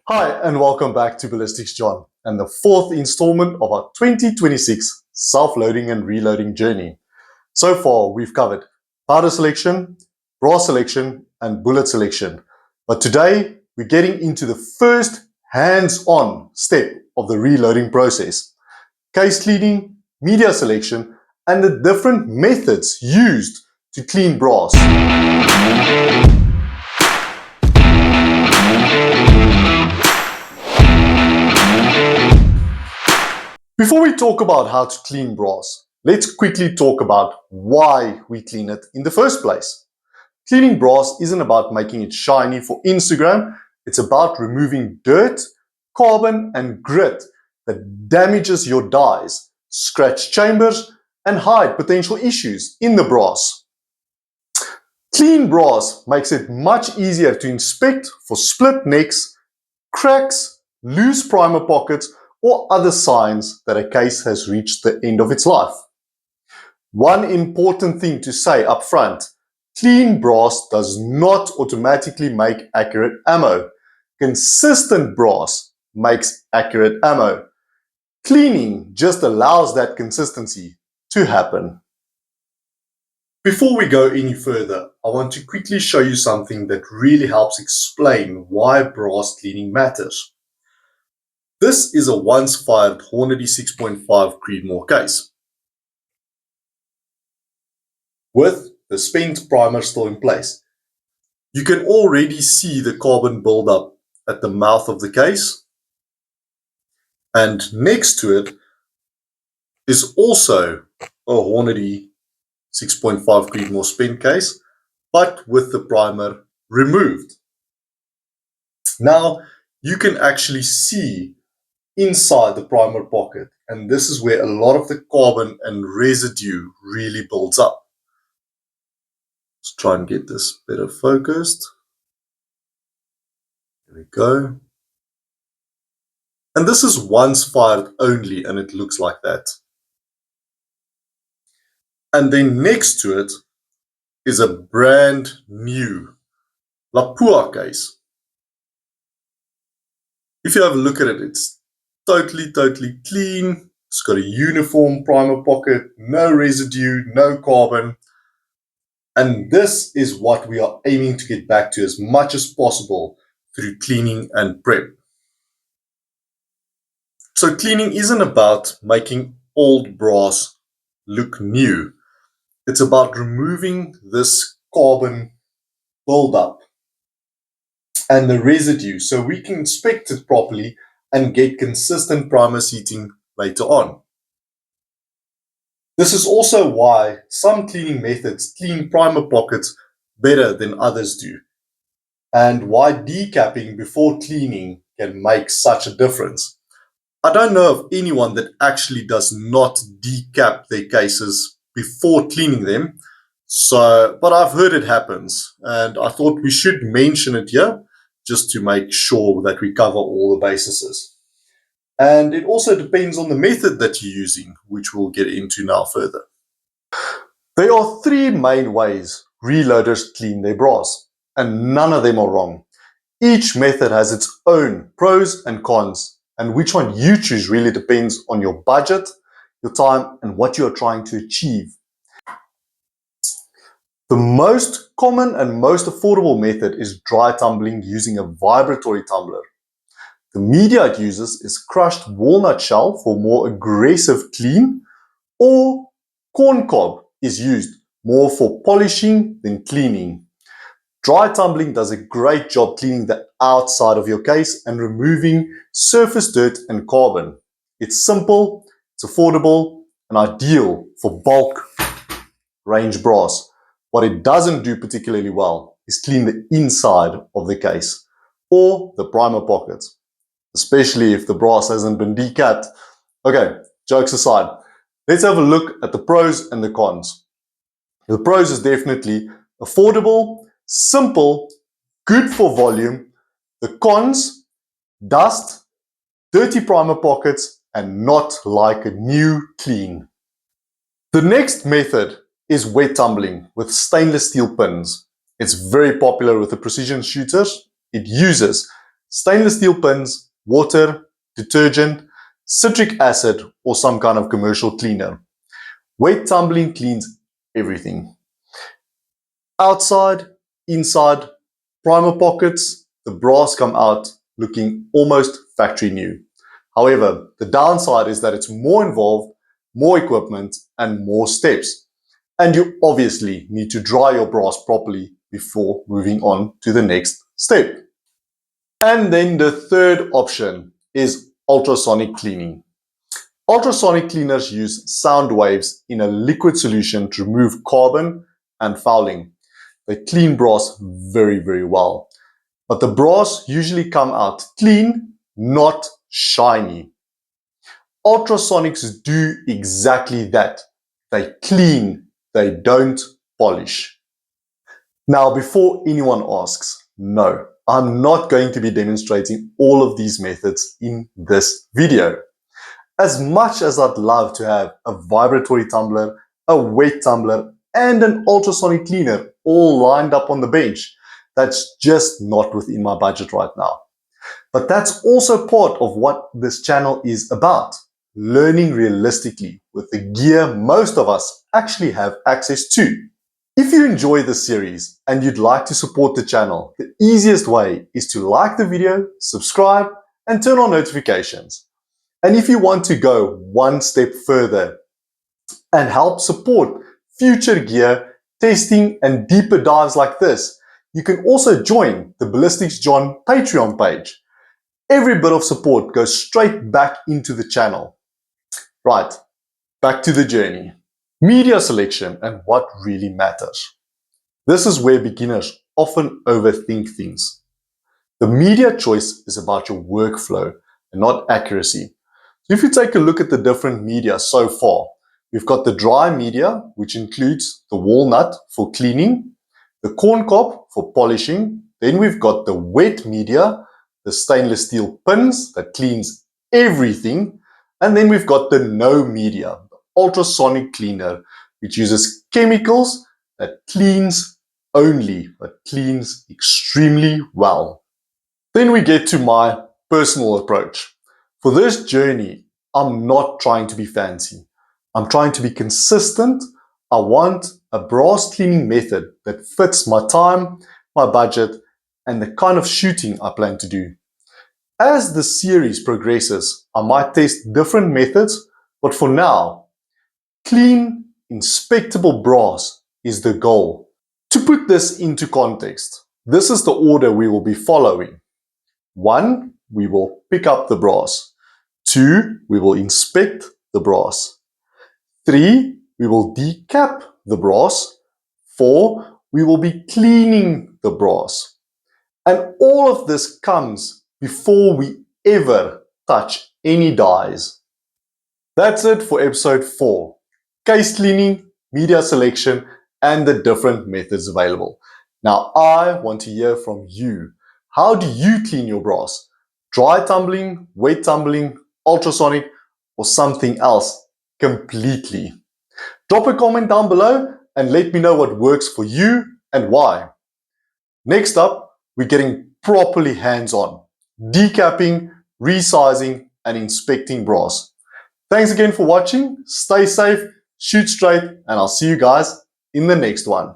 Hi and welcome back to Ballistics John and the fourth installment of our 2026 self-loading and reloading journey. So far we've covered powder selection, brass selection and bullet selection. But today we're getting into the first hands-on step of the reloading process. Case cleaning, media selection and the different methods used to clean brass. Before we talk about how to clean brass, let's quickly talk about why we clean it in the first place. Cleaning brass isn't about making it shiny for Instagram, it's about removing dirt, carbon and grit that damages your dies, scratch chambers and hide potential issues in the brass. Clean brass makes it much easier to inspect for split necks, cracks, loose primer pockets or other signs that a case has reached the end of its life. One important thing to say up front, clean brass does not automatically make accurate ammo. Consistent brass makes accurate ammo. Cleaning just allows that consistency to happen. Before we go any further, I want to quickly show you something that really helps explain why brass cleaning matters. This is a once fired Hornady 6.5 Creedmoor case with the spent primer still in place. You can already see the carbon buildup at the mouth of the case, and next to it is also a Hornady 6.5 Creedmoor spent case, but with the primer removed. Now you can actually see inside the primer pocket, and this is where a lot of the carbon and residue really builds up. Let's try and get this better focused. There we go. And this is once fired only, and it looks like that. And then next to it is a brand new Lapua case. If you have a look at it, it's totally clean. It's got a uniform primer pocket, no residue, no carbon. And this is what we are aiming to get back to as much as possible through cleaning and prep. So cleaning isn't about making old brass look new. It's about removing this carbon buildup and the residue so we can inspect it properly and get consistent primer seating later on. This is also why some cleaning methods clean primer pockets better than others do, and why decapping before cleaning can make such a difference. I don't know of anyone that actually does not decap their cases before cleaning them, but I've heard it happens, and I thought we should mention it here just to make sure that we cover all the bases. And it also depends on the method that you're using, which we'll get into now further. There are three main ways reloaders clean their brass, and none of them are wrong. Each method has its own pros and cons, and which one you choose really depends on your budget, your time, and what you are trying to achieve. The most common and most affordable method is dry tumbling using a vibratory tumbler. The media it uses is crushed walnut shell for more aggressive clean, or corn cob is used more for polishing than cleaning. Dry tumbling does a great job cleaning the outside of your case and removing surface dirt and carbon. It's simple, it's affordable, and ideal for bulk range brass. What it doesn't do particularly well is clean the inside of the case or the primer pockets, especially if the brass hasn't been decapped. Okay, jokes aside, let's have a look at the pros and the cons. The pros is definitely affordable, simple, good for volume. The cons, dust, dirty primer pockets, and not like a new clean. The next method is wet tumbling with stainless steel pins. It's very popular with the precision shooters. It uses stainless steel pins, water, detergent, citric acid, or some kind of commercial cleaner. Wet tumbling cleans everything. Outside, inside, primer pockets, the brass come out looking almost factory new. However, the downside is that it's more involved, more equipment, and more steps. And you obviously need to dry your brass properly before moving on to the next step. And then the third option is ultrasonic cleaning. Ultrasonic cleaners use sound waves in a liquid solution to remove carbon and fouling. They clean brass very, very well. But the brass usually come out clean, not shiny. Ultrasonics do exactly that. They clean, they don't polish. Now, before anyone asks, no, I'm not going to be demonstrating all of these methods in this video. As much as I'd love to have a vibratory tumbler, a wet tumbler, and an ultrasonic cleaner all lined up on the bench, that's just not within my budget right now. But that's also part of what this channel is about, learning realistically with the gear most of us actually have access to. If you enjoy this series and you'd like to support the channel, the easiest way is to like the video, subscribe, and turn on notifications. And if you want to go one step further and help support future gear, testing, and deeper dives like this, you can also join the Ballistics John Patreon page. Every bit of support goes straight back into the channel. Right, back to the journey. Media selection and what really matters. This is where beginners often overthink things. The media choice is about your workflow and not accuracy. So if you take a look at the different media so far, we've got the dry media, which includes the walnut for cleaning, the corn cob for polishing, then we've got the wet media, the stainless steel pins that cleans everything, and then we've got the no media, the ultrasonic cleaner, which uses chemicals that cleans only, but cleans extremely well. Then we get to my personal approach. For this journey, I'm not trying to be fancy. I'm trying to be consistent. I want a brass cleaning method that fits my time, my budget, and the kind of shooting I plan to do. As the series progresses, I might test different methods, but for now, clean, inspectable brass is the goal. To put this into context, this is the order we will be following. 1, we will pick up the brass. 2, we will inspect the brass. 3, we will decap the brass. 4, we will be cleaning the brass. And all of this comes before we ever touch any dies. That's it for episode 4. Case cleaning, media selection, and the different methods available. Now I want to hear from you. How do you clean your brass? Dry tumbling, wet tumbling, ultrasonic, or something else completely? Drop a comment down below and let me know what works for you and why. Next up, we're getting properly hands-on, decapping, resizing, and inspecting brass. Thanks again for watching. Stay safe, shoot straight, and I'll see you guys in the next one.